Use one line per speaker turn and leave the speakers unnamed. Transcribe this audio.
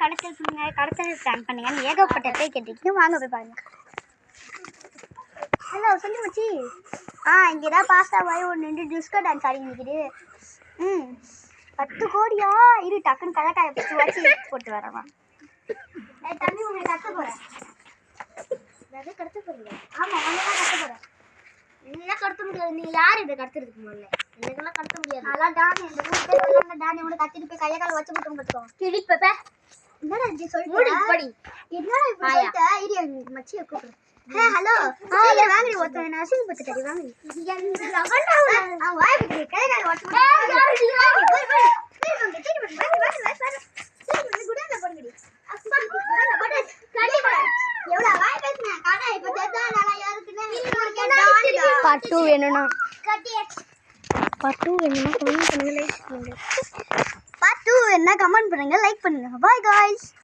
கடத்தல் பண்ணுங்க, கடத்தல் பிளான் பண்ணுங்கன்னு ஏகப்பட்ட பேர் கேட்டுக்கிட்டு வாங்க போய் பாருங்க. ஹலோ சொல்லி மச்சி. இங்கே தான் பாஸ்தா வாய் ஒன்று டிஸ்கோ டான்ஸ் ஆடி நிற்கிது. 10 கோடியா? இரு டக்குன்னு கலக்காய பிடிச்சி வச்சு போட்டு வரவா. தம்பி உங்களை கட்ட போகிறேன். எதாவது கடத்த போகிறீங்க? ஆமாம், உங்களை தான் கட்ட போகிறேன். என்னெல்லாம் கடத்த முடியாது. நீ யார் இதை கடத்துறதுக்கு முதல்ல? எனக்கெல்லாம் கடத்த முடியாது. அதான் டானி, இந்த வீட்டு டானி உங்களை கத்திட்டு போய் கையை கால வச்சு மட்டும் கட்டுவோம். கிழிப்ப என்னடா இப்படி சொல்லிட்டு படி. என்னடா இப்படி சொல்லிட்ட? இரு மச்சியை கூப்பிடுறேன். ஹலோ வாங்கடி ஒருத்தன் என்ன அசிங்கப்பட்டுட்டடி வாங்கடி. அவன் வாய் பிடிச்சி கைகால வச்சு பட்டு வேணும்னா கமெண்ட் பண்ணுங்க, லைக் பண்ணுங்க. Bye guys.